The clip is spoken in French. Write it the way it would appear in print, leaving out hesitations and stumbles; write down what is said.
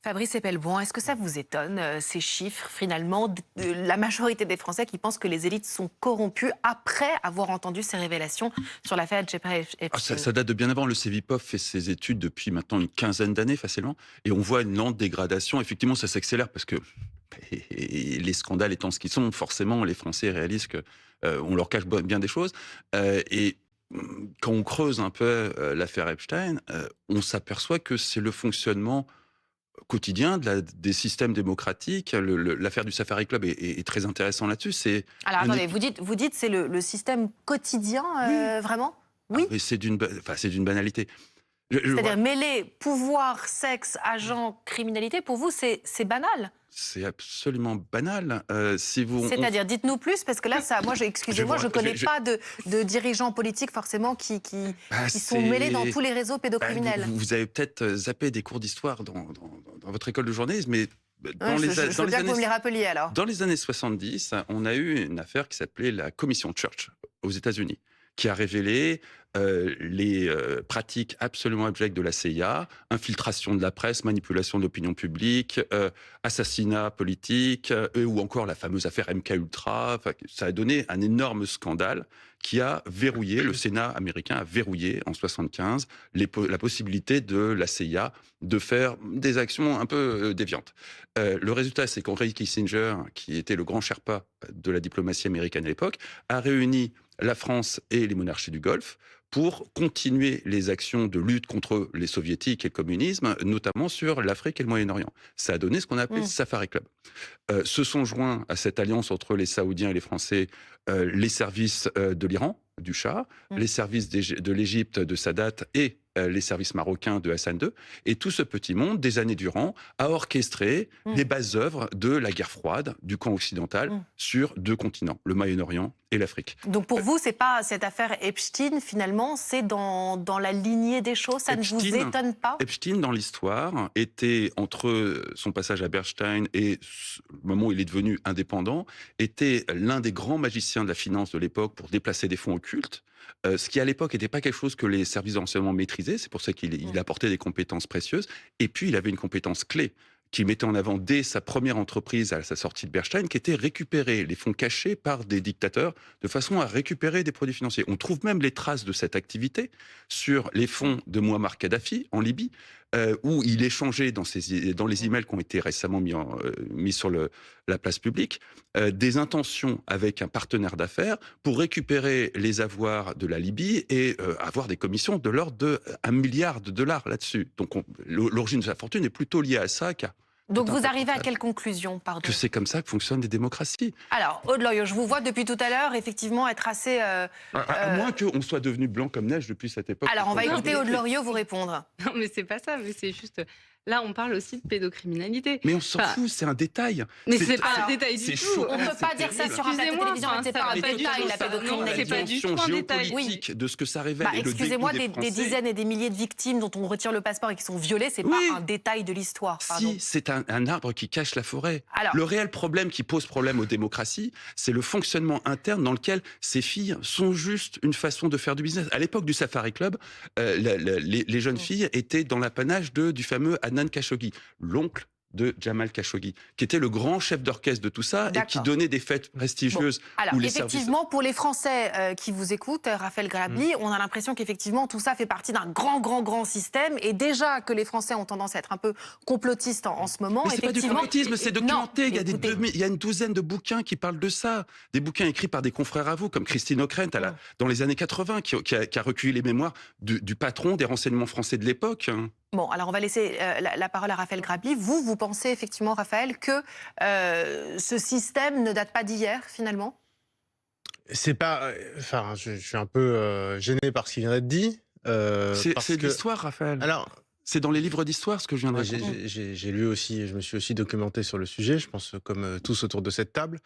Fabrice Epelbaum, est-ce que ça vous étonne, ces chiffres, finalement, de la majorité des Français qui pensent que les élites sont corrompues après avoir entendu ces révélations sur l'affaire Jeffrey Ah, ça, Epstein? ça date de bien avant. Le Cevipof fait ses études depuis maintenant une quinzaine d'années facilement, et on voit une lente dégradation. Effectivement, ça s'accélère parce que et les scandales étant ce qu'ils sont, forcément, les Français réalisent que on leur cache bien des choses. Et quand on creuse un peu l'affaire Epstein, on s'aperçoit que c'est le fonctionnement quotidien des systèmes démocratiques. L'affaire du Safari Club est très intéressant là-dessus. C'est Alors un attendez, étu- vous dites c'est le système quotidien, oui, vraiment? ah, Oui? mais c'est d'une banalité. Je vois. C'est-à-dire mêler pouvoir, sexe, agent, criminalité, pour vous, c'est banal? C'est absolument banal. Si vous, C'est-à-dire, dites-nous plus, parce que là, ça, moi, je excusez-moi, vous, je ne connais je- pas de dirigeants politiques forcément bah, qui sont mêlés dans c'est, tous les réseaux bah, vous, pédocriminels. vous avez peut-être zappé des cours d'histoire dans votre école de journalisme, mais Ouais, je veux bien que vous me les rappeliez alors. dans les années 70, on a eu une affaire qui s'appelait la commission Church aux États-Unis, qui a révélé les pratiques absolument abjectes de la CIA, infiltration de la presse, manipulation de l'opinion publique, assassinat politique, ou encore la fameuse affaire MK Ultra. Enfin, ça a donné un énorme scandale qui a verrouillé, le Sénat américain a verrouillé en 75 la possibilité de la CIA de faire des actions un peu déviantes. Le résultat, c'est qu'Henry Kissinger, qui était le grand Sherpa de la diplomatie américaine à l'époque, a réuni la France et les monarchies du Golfe pour continuer les actions de lutte contre les soviétiques et le communisme, notamment sur l'Afrique et le Moyen-Orient. Ça a donné ce qu'on a appelé Hmm. Safari Club. Se sont joints à cette alliance entre les Saoudiens et les Français les services de l'Iran, du Shah, Hmm. les services de l'Égypte de Sadat et les services marocains de Hassan II. Et tout ce petit monde, des années durant, a orchestré Hmm. les bases œuvres de la guerre froide du camp occidental Hmm. sur deux continents, le Moyen-Orient et l'Afrique. Donc pour vous, c'est pas cette affaire Epstein, finalement, c'est dans la lignée des choses, ça ne vous Epstein, étonne pas? Epstein, dans l'histoire, était, entre son passage à Bernstein et le moment où il est devenu indépendant, était l'un des grands magiciens de la finance de l'époque pour déplacer des fonds occultes, ce qui à l'époque n'était pas quelque chose que les services de renseignement maîtrisaient, c'est pour ça qu'il Hmm. apportait des compétences précieuses, et puis il avait une compétence clé qu'il mettait en avant dès sa première entreprise à sa sortie de Bernstein, qui était récupérer les fonds cachés par des dictateurs de façon à récupérer des produits financiers. On trouve même les traces de cette activité sur les fonds de Muammar Kadhafi en Libye, où il échangeait dans les emails qui ont été récemment mis sur la place publique, des intentions avec un partenaire d'affaires pour récupérer les avoirs de la Libye et avoir des commissions de l'ordre de 1 milliard de dollars là-dessus. Donc l'origine de sa fortune est plutôt liée à ça qu'à tout Donc un vous tas de arrivez à procès. quelle conclusion, Que pardon? c'est comme ça que fonctionnent des démocraties. Alors, Aude Loriot, je vous vois depuis tout à l'heure, effectivement, être assez... À moins qu'on soit devenu blanc comme neige depuis cette époque. Alors, on va Parce qu'on écouter regarde Aude les faits. Loriot vous répondre. Non, mais c'est pas ça, mais c'est juste. Là, on parle aussi de pédocriminalité. Mais on s'en Enfin, fout, c'est un détail. mais c'est pas alors, un détail du c'est tout. choquant, On ne peut c'est pas dire ça terrible. sur un plateau Excusez-moi, télévision, enfin, c'est ça pas va un pas du détail, tout, la ça. Non, pédocriminalité. c'est pas du tout un détail. Géopolitique de ce que ça révèle Bah, et le dégoût excusez-moi, des des Français. dizaines et des milliers de victimes dont on retire le passeport et qui sont violées, c'est Oui. pas un détail de l'histoire, pardon. Si, c'est un arbre qui cache la forêt. Alors, Le réel problème qui pose problème aux démocraties, c'est le fonctionnement interne dans lequel ces filles sont juste une façon de faire du business. À l'époque du Safari Club, les jeunes filles étaient dans l'apanage du fameux Adnan Khashoggi, l'oncle de Jamal Khashoggi, qui était le grand chef d'orchestre de tout ça et qui d'accord. donnait des fêtes Bon. prestigieuses Alors, où les services... effectivement, pour les Français qui vous écoutent, Raphaël Grabli, on a l'impression qu'effectivement, tout ça fait partie d'un grand système. Et déjà que les Français ont tendance à être un peu complotistes en ce moment, Mais c'est pas du effectivement... complotisme, c'est Non, documenté. Il y a écoutez, il y a une douzaine de bouquins qui parlent de ça. Des bouquins écrits par des confrères à vous, comme Christine Ockrent, dans les années 80, qui a recueilli les mémoires du patron des renseignements français de l'époque. Bon, alors on va laisser la parole à Raphaël Grabli. Vous pensez effectivement, Raphaël, que ce système ne date pas d'hier, finalement? C'est pas, enfin, je suis un peu gêné par ce qui vient d'être dit. C'est de Que, l'histoire, Raphaël. alors, C'est dans les livres d'histoire ce que je viens de moi, raconter. j'ai lu aussi, je me suis aussi documenté sur le sujet, je pense comme tous autour de cette table.